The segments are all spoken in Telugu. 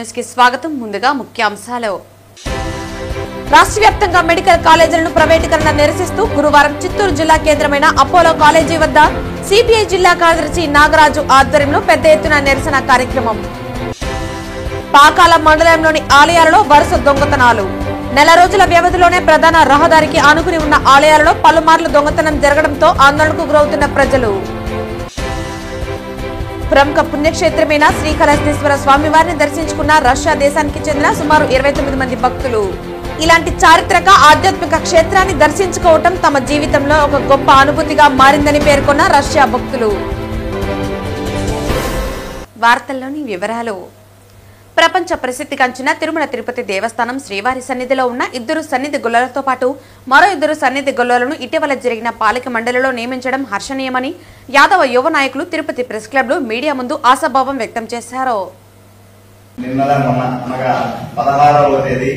న్యూస్ కి స్వాగతం. ముందుగా ముఖ్యాంశాలు. రాష్ట్ర వ్యాప్తంగా మెడికల్ కాలేజీలను ప్రైవేటీకరణ నిరసిస్తూ గురువారం చిత్తూరు జిల్లా కేంద్రమైన అపోలో కాలేజీ వద్ద సిపిఐ జిల్లా కార్యదర్శి నాగరాజు ఆధ్వర్యంలో పెద్ద ఎత్తున నిరసన కార్యక్రమం. పాకాల మండలంలోని ఆలయాలలో వరుస దొంగతనాలు. నెల రోజుల వ్యవధిలోనే ప్రధాన రహదారికి ఆనుకుని ఉన్న ఆలయాలలో పలుమార్లు దొంగతనం జరగడంతో ఆందోళనకు గురవుతున్న ప్రజలు. ప్రముఖ పుణ్యక్షేత్రమైన శ్రీకాళహస్తీశ్వర స్వామివారిని దర్శించుకున్న రష్యా దేశానికి చెందిన సుమారు 29 మంది భక్తులు. ఇలాంటి చారిత్రక ఆధ్యాత్మిక క్షేత్రాన్ని దర్శించుకోవటం తమ జీవితంలో ఒక గొప్ప అనుభూతిగా మారిందని పేర్కొన్న రష్యా భక్తులు. వార్తల్లోని వివరాలు. ప్రపంచ ప్రసిద్ధిగాంచిన తిరుమల తిరుపతి దేవస్థానం శ్రీవారి సన్నిధిలో ఉన్న 2 సన్నిధి గొల్లలతో పాటు మరో 2 సన్నిధి గొల్లలను ఇటీవల జరిగిన పాలక మండలిలో నియమించడం హర్షణీయమని యాదవ యువ నాయకులు తిరుపతి ప్రెస్ క్లబ్ లో మీడియా ముందు ఆశాభావం వ్యక్తం చేశారు. పదహారవ తేదీ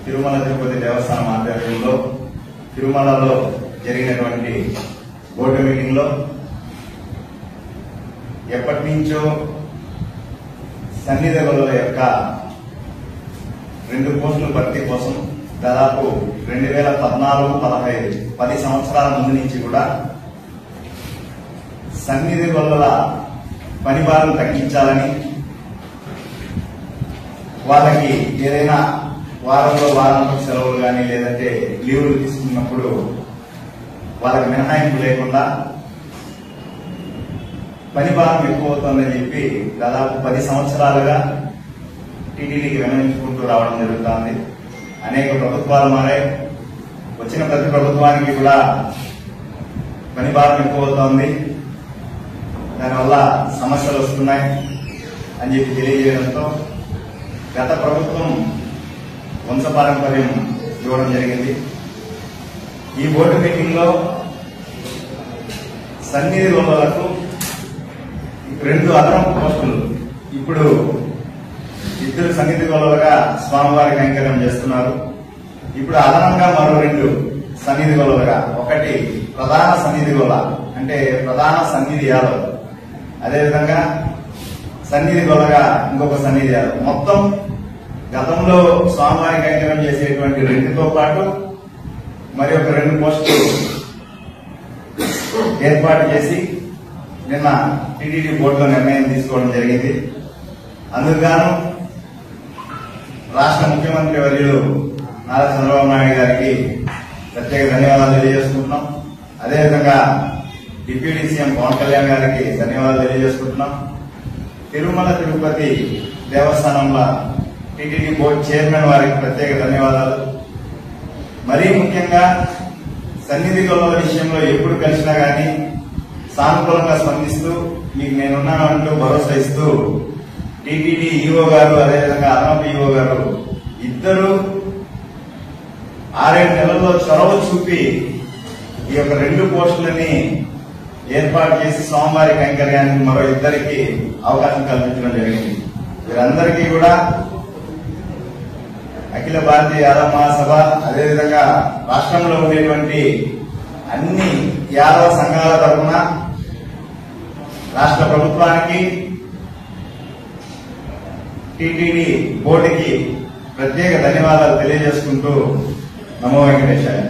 తిరుమల తిరుపతి దేవస్థానం ఆధ్వర్యంలో తిరుమలలో జరిగినటువంటి బోర్డు మీటింగ్ లో ఎప్పటి నుంచో సన్నిధి గొల్లల యొక్క 2 పోస్టుల భర్తీ కోసం దాదాపు 2014-15 10 సంవత్సరాల ముందు నుంచి కూడా సన్నిధి గొల్లల పని భారం తగ్గించాలని, వాళ్ళకి ఏదైనా వారాంతపు సెలవులు కానీ లేదంటే లీవులు తీసుకున్నప్పుడు వాళ్ళకి మినహాయింపు లేకుండా పని భారం ఎక్కువ అవుతుందని చెప్పి దాదాపు 10 సంవత్సరాలుగా టీటీడీకి విన్నవించుకుంటూ రావడం జరుగుతోంది. అనేక ప్రభుత్వాలు మారాయి. వచ్చిన ప్రతి ప్రభుత్వానికి కూడా పని భారం ఎక్కువ అవుతోంది, దానివల్ల సమస్యలు వస్తున్నాయి అని చెప్పి తెలియజేయడంతో గత ప్రభుత్వం వంశపారంపర్యం ఇవ్వడం జరిగింది. ఈ బోర్డు మీటింగ్ లో సన్నిధి గొల్లలకు 2 అదనపు పోస్టులు, ఇప్పుడు 2 సన్నిధి గొల్లలుగా స్వామివారి కైంకర్యం చేస్తున్నారు. ఇప్పుడు అదనంగా మరో 2 సన్నిధి గొల్లలుగా, ఒకటి ప్రధాన సన్నిధి గొల్ల అంటే ప్రధాన సన్నిధి యాదవ్, అదేవిధంగా సన్నిధి గొల్లగా ఇంకొక సన్నిధి యాదవ్. మొత్తం గతంలో స్వామివారి కైంకర్యం చేసేటువంటి 2తో పాటు మరి ఒక 2 పోస్టులు ఏర్పాటు చేసి నిన్న టీటీడీ బోర్డులో నిర్ణయం తీసుకోవడం జరిగింది. అందుకుగాను రాష్ట్ర ముఖ్యమంత్రి వర్యులు నారా చంద్రబాబు నాయుడు గారికి ప్రత్యేక ధన్యవాదాలు తెలియజేసుకుంటున్నాం. అదేవిధంగా డిప్యూటీ సీఎం పవన్ కళ్యాణ్ గారికి ధన్యవాదాలు తెలియజేసుకుంటున్నాం. తిరుమల తిరుపతి దేవస్థానంలో టీటీడీ బోర్డు చైర్మన్ వారికి ప్రత్యేక ధన్యవాదాలు. మరీ ముఖ్యంగా సన్నిధి గొల్లల విషయంలో ఎప్పుడు కలిసినా గానీ సానుకూలంగా స్పందిస్తూ మీకు నేనున్నాను అంటూ భరోసా ఇస్తూ టీటీడీ ఈఓ గారు అదేవిధంగా అదనపు ఈఓ గారు ఇద్దరు 6-7 నెలల్లో చొరవ చూపి ఈ యొక్క 2 పోస్టులని ఏర్పాటు చేసి స్వామివారి కైంకర్యానికి మరో 2కి అవకాశం కల్పించడం జరిగింది. వీరందరికీ కూడా అఖిల భారతీయ యాదవ మహాసభ అదేవిధంగా రాష్ట్రంలో ఉండేటువంటి అన్ని యాదవ సంఘాల తరఫున రాష్ట్ర ప్రభుత్వానికి టీటీడీ బోర్డుకి ప్రత్యేక ధన్యవాదాలు తెలియజేసుకుంటూ నమో వెంకటేశాయ.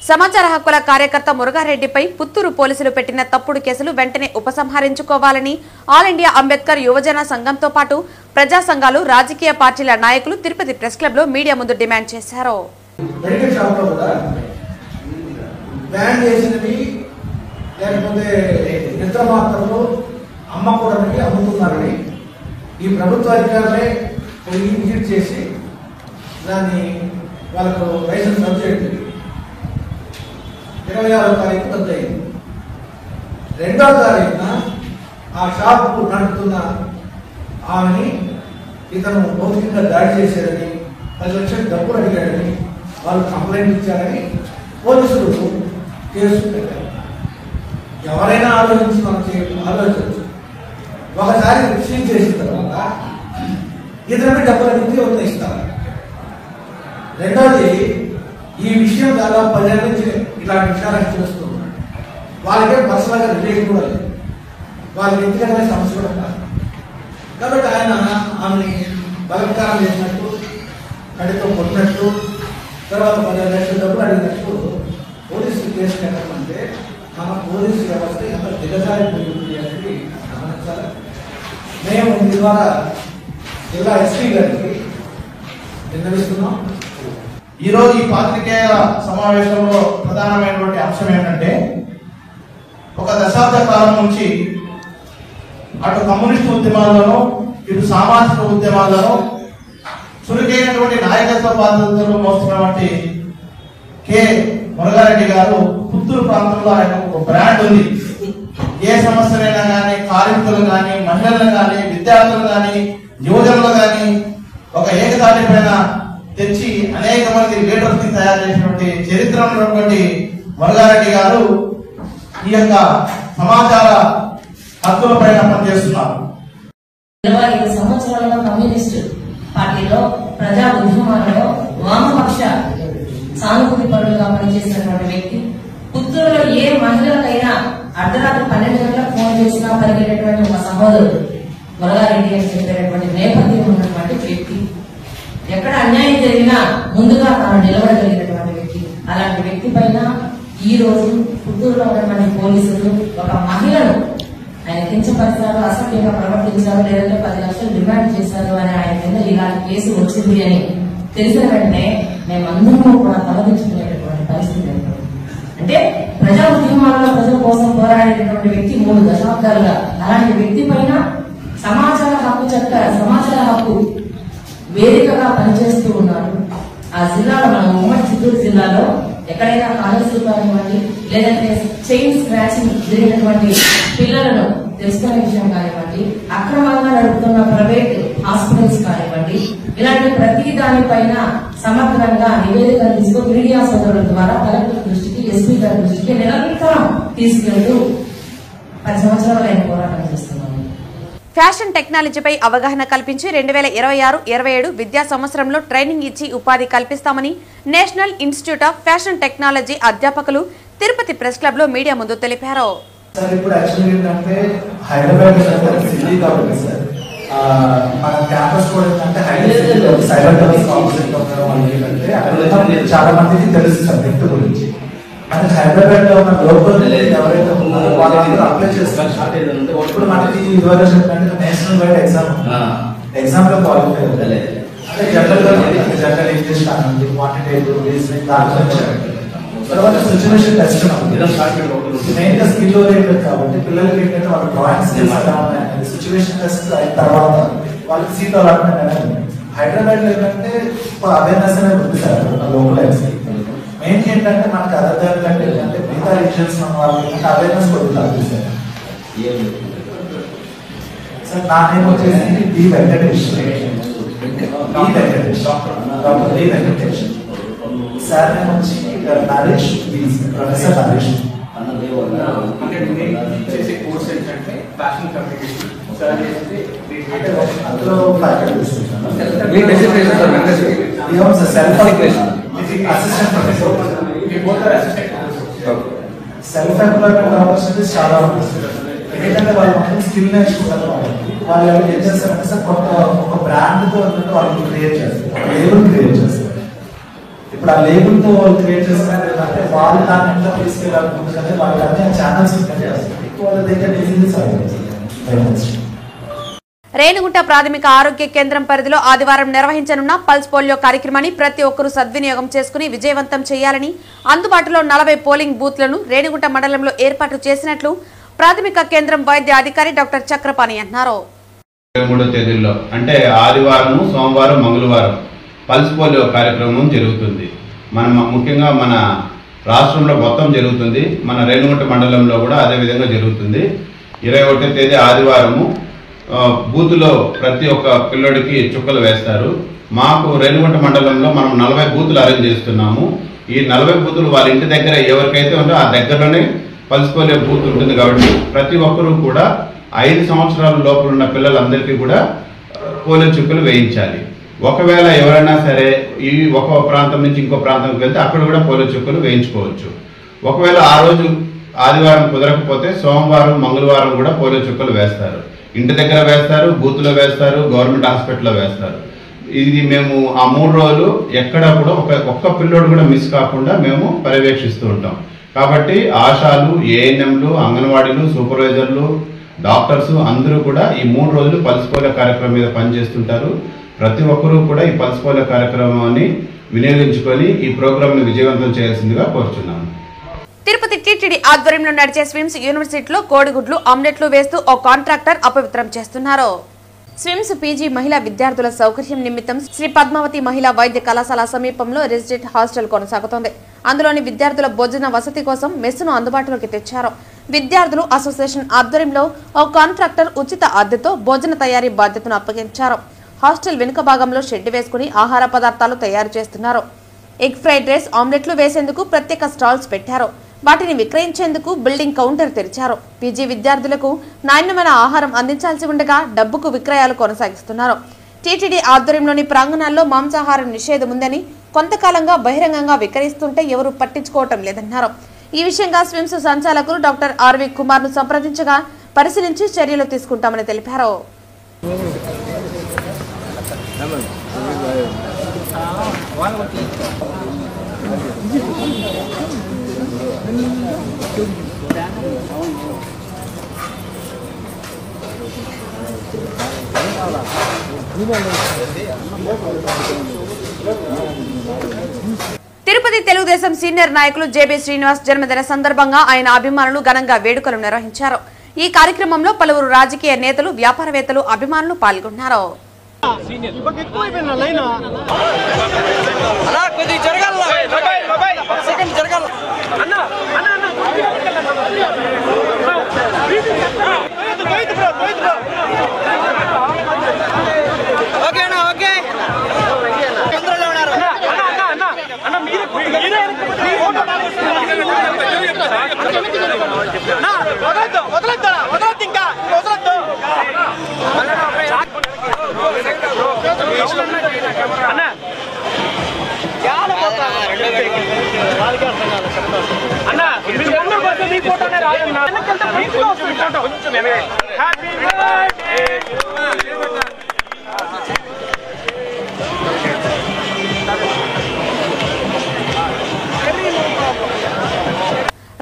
సమాచార హక్కుల కార్యకర్త మురుగారెడ్డిపై పుత్తూరు పోలీసులు పెట్టిన తప్పుడు కేసులు వెంటనే ఉపసంహరించుకోవాలని ఆల్ ఇండియా అంబేద్కర్ యువజన సంఘంతో పాటు ప్రజా సంఘాలు, రాజకీయ పార్టీల నాయకులు తిరుపతి ప్రెస్ క్లబ్ లో మీడియా ముందు డిమాండ్ చేశారు. బ్యాన్ చేసినవి లేకపోతే నిద్ర మాత్రలు అమ్మకూడదని అమ్ముతున్నారని ఈ ప్రభుత్వ అధికారులే విజిట్ చేసి దాన్ని వాళ్ళకు లైసెన్స్ రద్దు చేయండి. 26వ తారీఖు రద్దు అయింది. 2వ తారీఖున ఆ షాప్ నడుపుతున్న ఆమెని ఇతను భౌతికంగా దాడి చేశారని 10 లక్షలు డబ్బులు అడిగాడని వాళ్ళు కంప్లైంట్ ఇచ్చారని పోలీసులు కేసు పెట్టారు. ఎవరైనా ఆలోచించి ఆలోచించవచ్చు. ఒకసారి రిసీవ్ చేసిన తర్వాత ఇతరులకి డబ్బులు అడిగితే ఒక ఇస్తారు. రెండోది, ఈ విషయం దాదాపు 10 ఏళ్ళ నుంచి ఇలాంటి విషయాలను చూస్తున్నాడు. వాళ్ళకే పర్సనల్గా రిలేషన్ కూడా లేదు, వాళ్ళకి ఎందుకంటే సమస్య కూడా కాదు. కాబట్టి ఆయన ఆమెని బలత్కారం చేసినట్టు, కడితో కొట్టినట్టు, తర్వాత 10 లక్షల డబ్బులు అడిగినట్టు పోలీసులు కేసు కట్టమంటే మన పోలీసు వ్యవస్థ ఎంత దిగజారిపోయింది అనేది గమనించాలి. మేము మీ ద్వారా జిల్లా ఎస్పీ గారికి విన్నవిస్తున్నాం. ఈరోజు ఈ పాత్రికేయ సమావేశంలో ప్రధానమైనటువంటి అంశం ఏంటంటే, ఒక దశాబ్ద కాలం నుంచి అటు కమ్యూనిస్టు ఉద్యమాల్లోనూ ఇటు సామాజిక ఉద్యమాల్లోనూ చురుకైనటువంటి నాయకత్వ బాధ్యతలు మోస్తున్నటువంటి కె మురగారెడ్డి గారు పుత్తూరు ప్రాంతంలో ఆయన ఒక బ్రాండ్ ఉంది. ఏ సమస్యలైనా కానీ, కార్మికులు కానీ, మహిళలు కానీ, విద్యార్థులు కానీ, యువజనులు కానీ ఒక ఏకతాటి పైన తెచ్చి అనేక మంది లీడర్స్ ని తయారు చేసినటువంటి చరిత్ర ఉన్నటువంటి మురగారెడ్డి గారు ఈ యొక్క సమాచార హక్కుల పైన పనిచేస్తున్నారు. 25 సంవత్సరాలుగా కమ్యూనిస్టు పార్టీలో ప్రజా ఉద్యమాలలో వామపక్ష సానుభూతి పరులుగా పనిచేసినటువంటి వ్యక్తి. పుత్తూరులో ఏ మహిళలకైనా అర్ధరాత్రి 12 గంటలకు ఫోన్ చేసినా పరిగెట్టేటువంటి ఒక సహోదరుడు మురగారెడ్డి అని చెప్పేటటువంటి నేపథ్యం ఉన్నటువంటి వ్యక్తి. ఎక్కడ అన్యాయం జరిగినా ముందుగా తాను నిలబడగలిగినటువంటి వ్యక్తి. అలాంటి వ్యక్తి పైన ఈ రోజు పుత్తూరులో ఉన్నటువంటి పోలీసులు ఒక మహిళను ఆయన కించపరిచారు, అసభ్యంగా ప్రవర్తించారు, లేదంటే 10 లక్షలు డిమాండ్ చేశారు అని ఆయన కింద ఇలాంటి కేసు వచ్చింది అని తెలిసిన వెంటనే మేమందరూ కూడా తలదించుకునేటటువంటి పరిస్థితి ఏర్పడింది. అంటే ప్రజా ఉద్యమాలలో ప్రజల కోసం పోరాడేటటువంటి వ్యక్తి 3 దశాబ్దాలుగా అలాంటి వ్యక్తి పైన సమాచార హక్కు వేదికగా పనిచేస్తూ ఉన్నారు. ఆ జిల్లాలో మన ఉమ్మడి చిత్తూరు జిల్లాలో ఎక్కడైనా కాలేజీలు కానివ్వండి, లేదంటే చైన్ స్క్రాచింగ్ జరిగినటువంటి పిల్లలను తెలుసుకునే విషయం కానివ్వండి, అక్రమంగా నడుపుతున్న ప్రైవేట్ హాస్పిటల్స్ కానివ్వండి, ఇలాంటి ప్రతి దానిపైన సమగ్రంగా నివేదికలు తీసుకుని మీడియా సోదరుల ద్వారా కలెక్టర్ దృష్టికి, ఎస్పీ గారి దృష్టికి నిరంతరం తీసుకెళ్తూ 10 సంవత్సరాలు ఆయన పోరాటం చేస్తున్నాము. ఫ్యాషన్ టెక్నాలజీపై అవగాహన కల్పించి 2026-27 విద్యా సంవత్సరంలో ట్రైనింగ్ ఇచ్చి ఉపాధి కల్పిస్తామని national institute of fashion technology అధ్యాపకులు తిరుపతి ప్రెస్ క్లబ్ లో మీడియా ముందు తెలిపారు. సార్ ఇప్పుడు యాక్చువల్లీ ఏంటంటే హైదరాబాద్ సిటీ కాబట్టి సార్ మన క్యాంపస్ కూడా ఏంటంటే హైదరాబాద్ సైబర్ టవర్స్ ఆపోజిట్ ఉండడం వల్ల ఏంటంటే అక్కడ చాలా మందికి తెలుసు సబ్జెక్ట్ గురించి. మనకి హైదరాబాద్ లో ఉన్న లోకల్ ఎవరైతే ఉన్నారో వాళ్ళందరూ అప్లై చేస్తారు. ఇప్పుడు మనకి ఇదివరకు చెప్పినట్టు నేషనల్ వైడ్ ఎగ్జామ్ లో క్వాలిఫై అవుతుంది. అంటే జనరల్ ఇంగ్లీష్ కానివ్వండి, క్వాంటిటేటివ్ రీజనింగ్, తర్వాత సిచ్యువేషన్ టెస్ట్ మెయిన్ గా స్కిల్ ఓరియంటెడ్ కాబట్టి పిల్లలకి ఏంటంటే వాళ్ళ డ్రాయింగ్ స్కిల్స్ ఎలా ఉన్నాయి, సిచ్యువేషన్ టెస్ట్ అయిన తర్వాత వాళ్ళకి సీట్ అలాట్మెంట్ అనేది. హైదరాబాద్ లో ఏంటంటే అవేర్నెస్ అనేది ఉంది సార్ లోకలైజ్. మెయిన్ ఏంటంటే మనకి అదర్ దాని కంటే ఏంటంటే మిగతా రీజన్స్ ఉన్న వాళ్ళకి అవేర్నెస్ కొద్దిగా తగ్గుతుంది సార్. నా నేమ్ వచ్చేసి D Venkatesh, doctor D Venkatesh. Sir name వచ్చి నరేష్, ప్రొఫెసర్ నరేష్. అందులో ఫ్యాకల్టీస్ సెల్ఫ్ ఎంప్లాయ్మెంట్ ఆపర్చునిటీస్ చాలా ఉంటుంది. ఎందుకంటే వాళ్ళు మొత్తం స్కిల్ నేర్చుకుంటారు. వాళ్ళు ఏం చేస్తారంటే సార్ కొత్త ఒక బ్రాండ్ తో వాళ్ళు క్రియేట్ చేస్తారు, ఒక లేబుల్ క్రియేట్ చేస్తారు. ఇప్పుడు ఆ లేబుల్ తో వాళ్ళు క్రియేట్ చేస్తారు అంటే వాళ్ళు దాన్ని ఎంత తీసుకెళ్ళాలనుకుంటే వాళ్ళకి అన్ని ఛానల్స్ ఉంటాయి. వాళ్ళ దగ్గర ఈజీగా సాగుతుంది. రేణిగుంట ప్రాథమిక ఆరోగ్య కేంద్రం పరిధిలో ఆదివారం నిర్వహించనున్న పల్స్ పోలియో కార్యక్రమాన్ని ప్రతి ఒక్కరూ సద్వినియోగం చేసుకుని విజయవంతం చేయాలని, అందుబాటులో 40 పోలింగ్ బూత్లను రేణిగుంట మండలంలో ఏర్పాటు చేసినట్లు ప్రాథమిక కేంద్రం వైద్య అధికారి డాక్టర్ చక్రపాణి అన్నారు. 23వ తేదీల్లో అంటే ఆదివారం, సోమవారం, మంగళవారం పల్స్ పోలియో కార్యక్రమం జరుగుతుంది. ముఖ్యంగా మన రాష్ట్రంలో మొత్తం జరుగుతుంది, మన రేణిగుంట మండలంలో కూడా అదే విధంగా జరుగుతుంది. 21వ తేదీ ఆదివారము బూతులో ప్రతి ఒక్క పిల్లోడికి చుక్కలు వేస్తారు. మాకు రేణిగుంట మండలంలో మనం 40 బూతులు అరేంజ్ చేస్తున్నాము. ఈ 40 బూతులు వాళ్ళ ఇంటి దగ్గర ఎవరికైతే ఉందో ఆ దగ్గరలోనే పల్స్ పోలియో బూత్ ఉంటుంది. కాబట్టి ప్రతి ఒక్కరూ కూడా 5 సంవత్సరాల లోపల ఉన్న పిల్లలందరికీ కూడా పోలియో చుక్కలు వేయించాలి. ఒకవేళ ఎవరైనా సరే ఈ ఒక ప్రాంతం నుంచి ఇంకో ప్రాంతంకి వెళ్తే అక్కడ కూడా పోలియో చుక్కలు వేయించుకోవచ్చు. ఒకవేళ ఆ రోజు ఆదివారం కుదరకపోతే సోమవారం, మంగళవారం కూడా పోలియో చుక్కలు వేస్తారు. ఇంటి దగ్గర వేస్తారు, బూత్లో వేస్తారు, గవర్నమెంట్ హాస్పిటల్లో వేస్తారు. ఇది మేము ఆ 3 రోజులు ఎక్కడ కూడా ఒక్క పిల్లోడు కూడా మిస్ కాకుండా మేము పర్యవేక్షిస్తూ ఉంటాం. కాబట్టి ఆశాలు, ఏఎన్ఎంలు, అంగన్వాడీలు, సూపర్వైజర్లు, డాక్టర్స్ అందరూ కూడా ఈ 3 రోజులు పల్స్ పోలియో కార్యక్రమం మీద పనిచేస్తుంటారు. ప్రతి ఒక్కరూ కూడా ఈ పల్స్ పోలియో కార్యక్రమాన్ని వినియోగించుకొని ఈ ప్రోగ్రాంని విజయవంతం చేయాల్సిందిగా కోరుచున్నాము. తిరుపతి టీటీడీ ఆధ్వర్యంలో నడిచే స్విమ్స్ యూనివర్సిటీలో కోడిగుడ్లు, ఆమ్లెట్లు వేస్తూ ఓ కాంట్రాక్టర్ అపవిత్రం చేస్తున్నారు. స్విమ్స్ పీజీ మహిళా విద్యార్థుల సౌకర్యం నిమిత్తం శ్రీ పద్మావతి మహిళా వైద్య కళాశాల సమీపంలో రెసిడెంట్ హాస్టల్ కొనసాగుతోంది. అందులోని విద్యార్థుల భోజన వసతి కోసం మెస్సును అందుబాటులోకి తెచ్చారు. విద్యార్థులు అసోసియేషన్ ఆధ్వర్యంలో ఓ కాంట్రాక్టర్ ఉచిత అద్దెతో భోజన తయారీ బాధ్యతను అప్పగించారు. హాస్టల్ వెనుక భాగంలో షెడ్ వేసుకుని ఆహార పదార్థాలు తయారు చేస్తున్నారు. ఎగ్ ఫ్రైడ్ రైస్, ఆమ్లెట్లు వేసేందుకు ప్రత్యేక స్టాల్స్ పెట్టారు. వాటిని విక్రయించేందుకు బిల్డింగ్ కౌంటర్ తెరిచారు. పీజీ విద్యార్థులకు నాణ్యమైన ఆహారం అందించాల్సి ఉండగా డబ్బుకు విక్రయాలు కొనసాగిస్తున్నారు. టీటీడీ ఆధ్వర్యంలోని ప్రాంగణాల్లో మాంసాహారం నిషేధం ఉందని, కొంతకాలంగా బహిరంగంగా విక్రయిస్తుంటే ఎవరూ పట్టించుకోవటం లేదన్నారు. ఈ విషయంగా స్విమ్స్ సంచాలకులు డాక్టర్ ఆర్వి కుమార్ ను సంప్రదించగా పరిశీలించి చర్యలు తీసుకుంటామని తెలిపారు. తిరుపతి తెలుగుదేశం సీనియర్ నాయకులు జేబీ శ్రీనివాస్ జన్మదిన సందర్భంగా ఆయన అభిమానులు ఘనంగా వేడుకలు నిర్వహించారు. ఈ కార్యక్రమంలో పలువురు రాజకీయ నేతలు, వ్యాపారవేత్తలు, అభిమానులు పాల్గొన్నారు.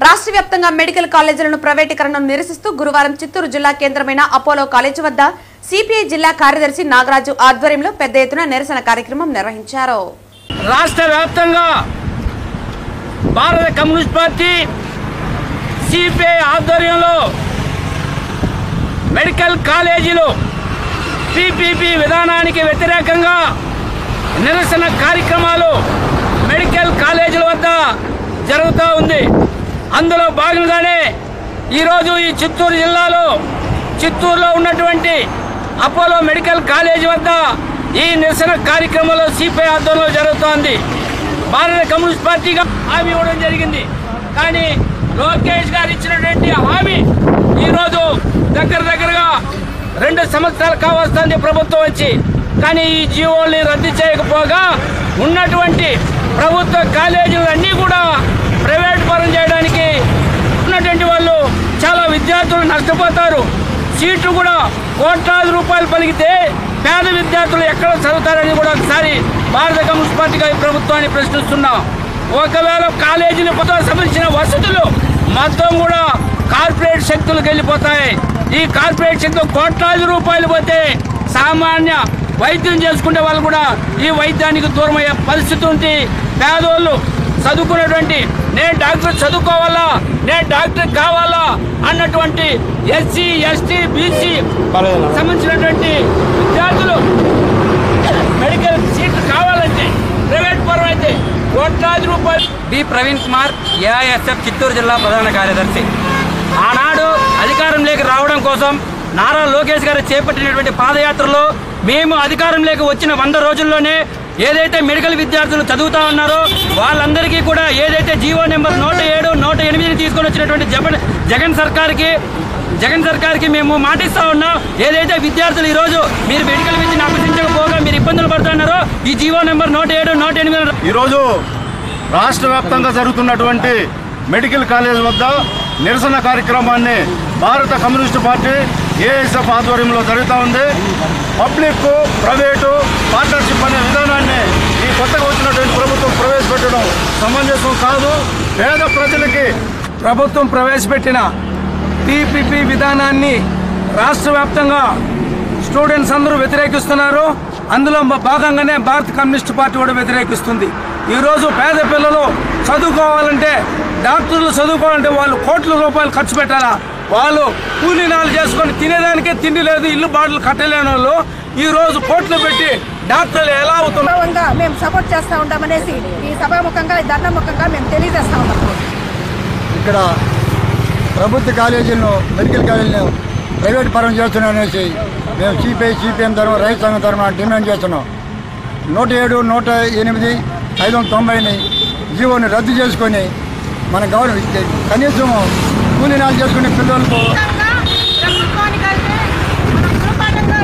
రాష్ట్ర వ్యాప్తంగా మెడికల్ కాలేజీలను ప్రైవేటీకరణను నిరసిస్తూ గురువారం చిత్తూరు జిల్లా కేంద్రమైన అపోలో కాలేజీ వద్ద సిపిఐ జిల్లా కార్యదర్శి నాగరాజు ఆధ్వర్యంలో పెద్ద ఎత్తున నిరసన కార్యక్రమం నిర్వహించారు. రాష్ట్ర వ్యాప్తంగా భారత కమ్యూనిస్ట్ పార్టీ సిపిఐ ఆధ్వర్యంలో మెడికల్ కాలేజీలు పిపిపి విధానానికి వ్యతిరేకంగా నిరసన కార్యక్రమాలు మెడికల్ కాలేజీల వద్ద జరుగుతూ ఉంది. అందులో భాగంగానే ఈరోజు ఈ చిత్తూరు జిల్లాలో చిత్తూరులో ఉన్నటువంటి అపోలో మెడికల్ కాలేజీ వద్ద ఈ నిరసన కార్యక్రమంలో సిపిఐ ఆధ్వర్యంలో జరుగుతోంది. భారత కమ్యూనిస్ట్ పార్టీగా హామీ ఇవ్వడం జరిగింది. కానీ లోకేష్ గారు ఇచ్చినటువంటి హామీ ఈరోజు దగ్గరగా 2 సంవత్సరాలు కావస్తుంది ప్రభుత్వం వచ్చి. కానీ ఈ జీవోల్ని రద్దు చేయకపోగా ఉన్నటువంటి ప్రభుత్వ కాలేజీలన్నీ కూడా ప్రైవేట్ పరం చేయడానికి ఉన్నటువంటి వాళ్ళు చాలా విద్యార్థులు నష్టపోతారు. సీట్లు కూడా కోట్లాది రూపాయలు పలికితే పేద విద్యార్థులు ఎక్కడ చదువుతారని కూడా ఒకసారి భారత కమ్యూనిస్ట్ పార్టీగా ఈ ప్రభుత్వాన్ని ప్రశ్నిస్తున్నాం. ఒకవేళ కాలేజీలకు సంబంధించిన వసతులు మొత్తం కూడా కార్పొరేట్ శక్తులకు వెళ్ళిపోతాయి. ఈ కార్పొరేట్ శక్తులు కోట్లాది రూపాయలు పోతే సామాన్య వైద్యం చేసుకునే వాళ్ళు కూడా ఈ వైద్యానికి దూరం అయ్యే పరిస్థితి ఉంది. పేదోళ్ళు చదువుకున్నటువంటి నేను డాక్టర్ చదువుకోవాలా, నేను డాక్టర్ కావాలా అన్నటువంటి ఎస్సీ, ఎస్టీ, బీసీ సంబంధించినటువంటి విద్యార్థులు మెడికల్ సీట్లు కావాలంటే ప్రైవేట్ పరం అయితే కోట్లాది రూపాయలు. బి ప్రవీణ్ కుమార్, ఏఐఎస్ఎఫ్ చిత్తూరు జిల్లా ప్రధాన కార్యదర్శి. ఆనాడు అధికారంలోకి రావడం కోసం నారా లోకేష్ గారు చేపట్టినటువంటి పాదయాత్రలో మేము అధికారంలోకి వచ్చిన 100 రోజుల్లోనే ఏదైతే మెడికల్ విద్యార్థులు చదువుతా ఉన్నారో వాళ్ళందరికీ కూడా ఏదైతే జీవో నెంబర్ 107, 108 తీసుకొని వచ్చినటువంటి జగన్ సర్కార్కి మేము మాటిస్తా ఉన్నాం. ఏదైతే విద్యార్థులు ఈరోజు మీరు మెడికల్ విద్యను అభ్యసించకపోగా మీరు ఇబ్బందులు పడుతున్నారో ఈ జీవో నెంబర్ 107, 108 ఈరోజు రాష్ట్ర వ్యాప్తంగా జరుగుతున్నటువంటి మెడికల్ కాలేజ్ వద్ద నిరసన కార్యక్రమాన్ని భారత కమ్యూనిస్టు పార్టీ ఏఎస్ఎఫ్ ఆధ్వర్యంలో జరుగుతూ ఉంది. పబ్లిక్ ప్రైవేటు పార్ట్నర్షిప్ అనే విధానాన్ని ఈ కొత్తగా వచ్చినటువంటి ప్రభుత్వం ప్రవేశపెట్టడం సమంజసం కాదు. పేద ప్రజలకి ప్రభుత్వం ప్రవేశపెట్టిన టీపీపీ విధానాన్ని రాష్ట్ర వ్యాప్తంగా స్టూడెంట్స్ అందరూ వ్యతిరేకిస్తున్నారు. అందులో భాగంగానే భారత కమ్యూనిస్ట్ పార్టీ కూడా వ్యతిరేకిస్తుంది. ఈరోజు పేద పిల్లలు చదువుకోవాలంటే, డాక్టర్లు చదువుకోవాలంటే వాళ్ళు కోట్ల రూపాయలు ఖర్చు పెట్టాలా? వాళ్ళు కూలీనాలు చేసుకొని తినేదానికే తిండి లేదు, ఇల్లు బాటలు కట్టలేని వాళ్ళు ఈరోజు కోట్లు పెట్టి డాక్టర్లు ఎలా అవుతున్నారు? మేము సపోర్ట్ చేస్తూ ఉంటామనేసి ఈ సభాముఖంగా, ధర్నాముఖంగా మేము తెలియజేస్తూ ఉంటాం. ఇక్కడ ప్రభుత్వ కాలేజీలను, మెడికల్ కాలేజీలను ప్రైవేట్ పరం చేస్తున్నామనేసి మేము సిపిఎం తరఫున, రైతు సంఘం తరఫున డిమాండ్ చేస్తున్నాం. 107, 108, 590 జీవోని రద్దు చేసుకొని మన గవర్నమెంట్ కనీసం కూలీనాలు చేసుకునే పిల్లలకు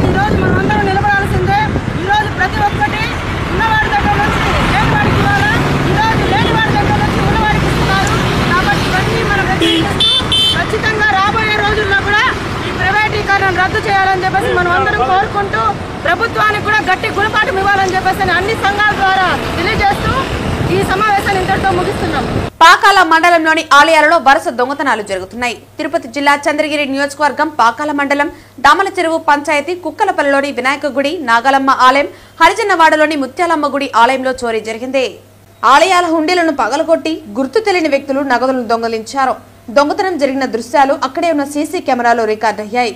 ఈరోజు మనం అందరం నిలబడాల్సిందే. ఈరోజు ప్రతి ఒక్కటి ఉన్నవాడి దగ్గర నుంచి లేనివాడికి ఇవ్వాలా, ఈరోజు లేనివాడి దగ్గర నుంచి ఉన్నవాడికి ఇస్తున్నారు. కాబట్టి ఇవన్నీ మనం ఖచ్చితంగా రాబోయే రోజుల్లో కూడా ఈ ప్రైవేటీకరణ రద్దు చేయాలని చెప్పేసి మనం అందరం కోరుకుంటూ, ప్రభుత్వానికి కూడా గట్టి గుణపాఠం ఇవ్వాలని చెప్పేసి అన్ని సంఘాల ద్వారా తెలియజేస్తూ ఈ సమావేశాన్ని ఇంతటితో ముగిస్తున్నాం. పాకాల మండలంలోని ఆలయాలలో వరుస దొంగతనాలు జరుగుతున్నాయి. తిరుపతి జిల్లా చంద్రగిరి నియోజకవర్గం పాకాల మండలం దామల చెరువు పంచాయతీ కుక్కలపల్లిలోని వినాయక గుడి, నాగలమ్మ ఆలయం, హరిజన్నవాడలోని ముత్యాలమ్మ గుడి ఆలయంలో చోరీ జరిగింది. ఆలయాల హుండీలను పగలగొట్టి గుర్తు తెలియని వ్యక్తులు నగదులను దొంగలించారు. దొంగతనం జరిగిన దృశ్యాలు అక్కడే ఉన్న సీసీ కెమెరాలో రికార్డు అయ్యాయి.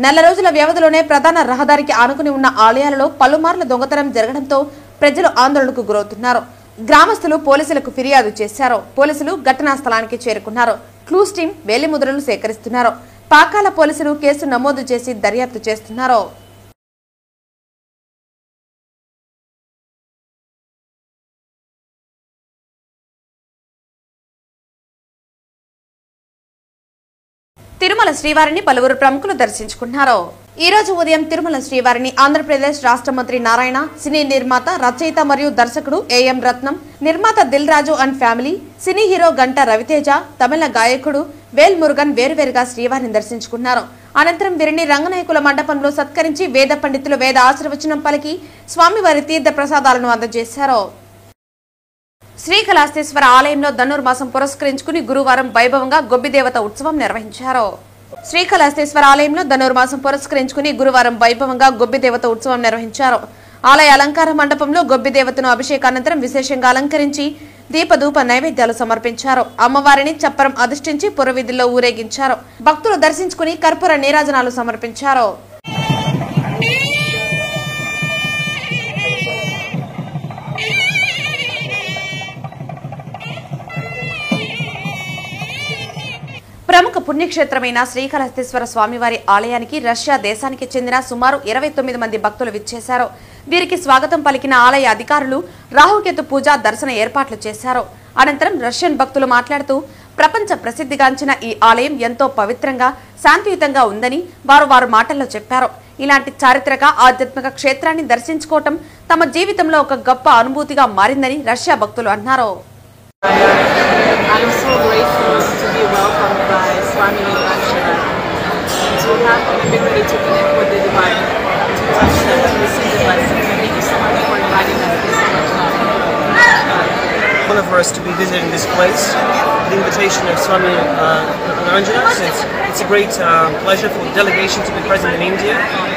నెల రోజుల వ్యవధిలోనే ప్రధాన రహదారికి ఆనుకుని ఉన్న ఆలయాలలో పలుమార్లు దొంగతనం జరగడంతో ప్రజలు ఆందోళనకు గురవుతున్నారు. గ్రామస్తులు పోలీసులకు ఫిర్యాదు చేశారు. పోలీసులు ఘటనా స్థలానికి చేరుకున్నారు. క్లూస్ టీం వేలిముద్రలు సేకరిస్తున్నారు. పాకాల పోలీసులు కేసు నమోదు చేసి దర్యాప్తు చేస్తున్నారు. తిరుమల శ్రీవారిని పలువురు ప్రముఖులు దర్శించుకున్నారు. ఈ రోజు ఉదయం తిరుమల శ్రీవారిని ఆంధ్రప్రదేశ్ రాష్ట్ర మంత్రి నారాయణ, సినీ నిర్మాత, రచయిత మరియు దర్శకుడు ఏఎం రత్నం, నిర్మాత Dil Raju and family, cine hero గంట రవితేజ, తమిళ గాయకుడు వేల్ మురుగన్ వేరువేరుగా శ్రీవారిని దర్శించుకున్నారు. అనంతరం వీరిని రంగనాయకుల మండపంలో సత్కరించి వేద పండితులు వేద ఆశీర్వచనం పలికి స్వామివారి తీర్థ ప్రసాదాలను అందజేశారు. శ్రీకాళహస్తీశ్వర ఆలయంలో ధనుర్మాసం పురస్కరించుకుని గురువారం వైభవంగా గొబ్బిదేవత ఉత్సవం నిర్వహించారు. శ్రీకాళహస్తీశ్వర ఆలయంలో ధనుర్మాసం పురస్కరించుకుని గురువారం వైభవంగా గొబ్బిదేవత ఉత్సవం నిర్వహించారు. ఆలయ అలంకార మండపంలో గొబ్బిదేవతను అభిషేకానంతరం విశేషంగా అలంకరించి దీపధూప నైవేద్యాలు సమర్పించారు. అమ్మవారిని చప్పరం అధిష్ఠించి పురవీధుల్లో ఊరేగించారు. భక్తులు దర్శించుకుని కర్పూర నీరాజనాలు సమర్పించారు. ప్రముఖ పుణ్యక్షేత్రమైన శ్రీకాళహస్తీశ్వర స్వామివారి ఆలయానికి రష్యా దేశానికి చెందిన సుమారు 29 మంది భక్తులు విచ్చేశారు. వీరికి స్వాగతం పలికిన ఆలయ అధికారులు రాహుకేతు పూజ, దర్శన ఏర్పాట్లు చేశారు. అనంతరం రష్యన్ భక్తులు మాట్లాడుతూ ప్రపంచ ప్రసిద్ధిగాంచిన ఈ ఆలయం ఎంతో పవిత్రంగా, శాంతియుతంగా ఉందని వారు మాటల్లో చెప్పారు. ఇలాంటి చారిత్రక ఆధ్యాత్మిక క్షేత్రాన్ని దర్శించుకోవటం తమ జీవితంలో ఒక గొప్ప అనుభూతిగా మారిందని రష్యా భక్తులు అన్నారు. I'm so grateful to be welcomed by Swami Vivekananda, to have the ability to connect with the divine, to touch them, to receive the blessing. Thank you so much for inviting us. Thank you so much. Honor for us to be visiting this place, the invitation of Swami Vivekananda. It's a great pleasure for the delegation to be present in India.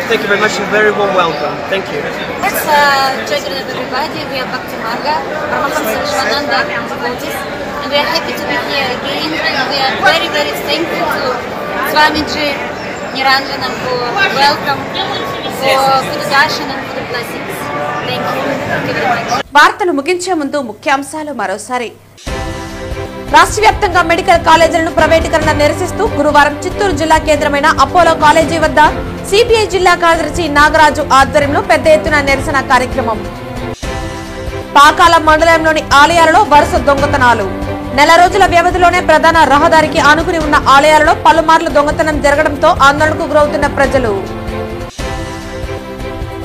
Thank you very much and very warm welcome. Thank you. Let's check it out, everybody. We are Bhakti Marga, Paramahamsa Vishwananda devotees, and we are happy to be here again. And we are very, very thankful to Swamiji Niranjanam for welcome, for the darshan and for the blessings. Thank you. Thank you very much. వార్తలు ముగించే ముందు ముఖ్యాంశాలు మరోసారి. రాష్ట్ర వ్యాప్తంగా మెడికల్ కాలేజీలను ప్రైవేటీకరణ నిరసిస్తూ గురువారం చిత్తూరు జిల్లా కేంద్రమైన అపోలో కాలేజీ వద్ద సిపిఐ జిల్లా కార్యదర్శి నాగరాజు ఆధ్వర్యంలో పెద్ద ఎత్తున నిరసన కార్యక్రమం. పాకాల మండలంలోని ఆలయాలలో వరుస దొంగతనాలు. నెల రోజుల వ్యవధిలోనే ప్రధాన రహదారికి ఆనుకుని ఉన్న ఆలయాలలో పలుమార్లు దొంగతనం జరగడంతో ఆందోళనకు గురవుతున్న ప్రజలు.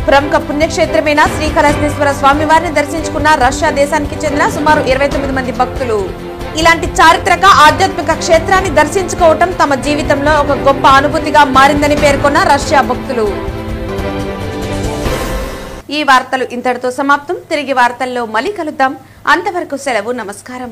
ప్రముఖ పుణ్యక్షేత్రమైన శ్రీకాళహస్తీశ్వర స్వామివారిని దర్శించుకున్న రష్యా దేశానికి చెందిన సుమారు 29 మంది భక్తులు. ఇలాంటి చారిత్రక ఆధ్యాత్మిక క్షేత్రాన్ని దర్శించుకోవటం తమ జీవితంలో ఒక గొప్ప అనుభూతిగా మారిందని పేర్కొన్న రష్యా భక్తులు. ఈ వార్తలు ఇంతటితో సమాప్తం. తిరిగి వార్తల్లో మళ్ళీ కలుద్దాం. అంతవరకు సెలవు. నమస్కారం.